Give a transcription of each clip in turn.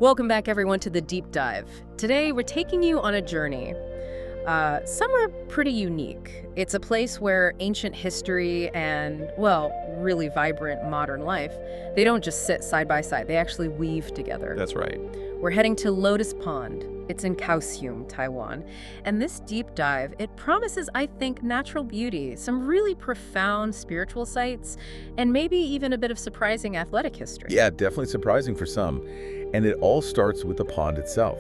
Welcome back, everyone, to the Deep Dive. Today, we're taking you on a journey. Somewhere pretty unique. It's a place where ancient history and, well, really vibrant modern life, they don't just sit side by side. They actually weave together. That's right. We're heading to Lotus Pond. It's in Kaohsiung, Taiwan. And this deep dive, it promises, I think, natural beauty, some really profound spiritual sights, and maybe even a bit of surprising athletic history. Yeah, definitely surprising for some. And it all starts with the pond itself.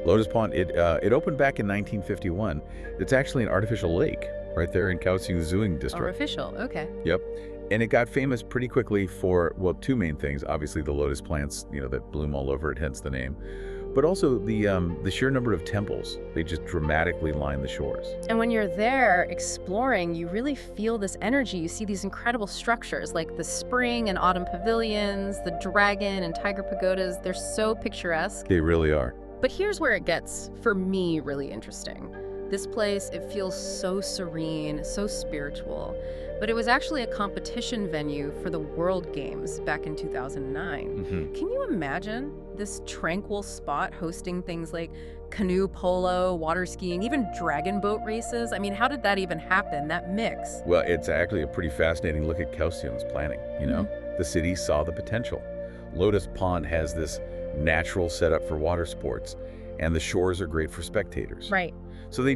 Lotus Pond, it opened back in 1951. It's actually an artificial lake right there in Kaohsiung district. Artificial, okay. Yep. And it got famous pretty quickly for, well, two main things. Obviously, the lotus plants, that bloom all over it, hence the name. But also the sheer number of temples. They just dramatically line the shores. And when you're there exploring, you really feel this energy. You see these incredible structures like the spring and autumn pavilions, the dragon and tiger pagodas. They're so picturesque. They really are. But here's where it gets, for me, really interesting. This place, it feels so serene, so spiritual, but it was actually a competition venue for the World Games back in 2009. Can you imagine this tranquil spot hosting things like canoe polo, water skiing, even dragon boat races? I mean, how did that even happen, that mix? Well, it's actually a pretty fascinating look at Kaohsiung's planning, The city saw the potential. Lotus Pond has this natural setup for water sports, and the shores are great for spectators. Right. So they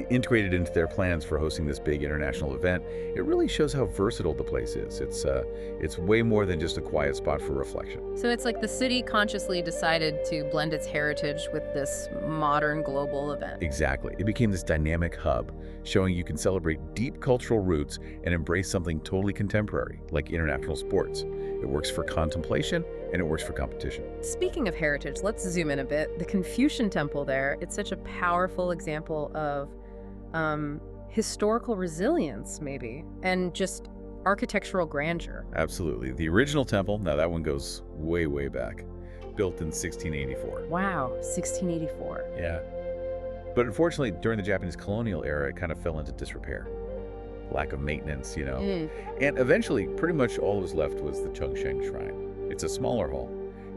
integrated into their plans for hosting this big international event. It really shows how versatile the place is. It's way more than just a quiet spot for reflection. So it's like the city consciously decided to blend its heritage with this modern global event. Exactly. It became this dynamic hub, showing you can celebrate deep cultural roots and embrace something totally contemporary, like international sports. It works for contemplation, and it works for competition. Speaking of heritage, let's zoom in a bit. The Confucian Temple there, it's such a powerful example of historical resilience, maybe, and just architectural grandeur. Absolutely. The original temple, now that one goes way, way back, built in 1684. Wow, 1684. Yeah. But unfortunately, during the Japanese colonial era, it kind of fell into disrepair. Lack of maintenance, And eventually, pretty much all that was left was the Chengsheng Shrine. It's a smaller hall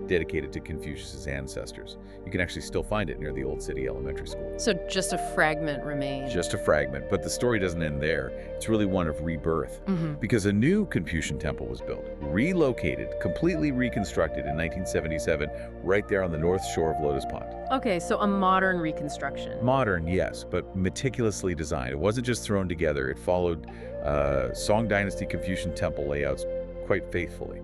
dedicated to Confucius's ancestors. You can actually still find it near the Old City Elementary School. So just a fragment remains. Just a fragment, but the story doesn't end there. It's really one of rebirth, because a new Confucian temple was built, relocated, completely reconstructed in 1977, right there on the north shore of Lotus Pond. Okay, so a modern reconstruction. Modern, yes, but meticulously designed. It wasn't just thrown together. It followed Song Dynasty Confucian temple layouts quite faithfully.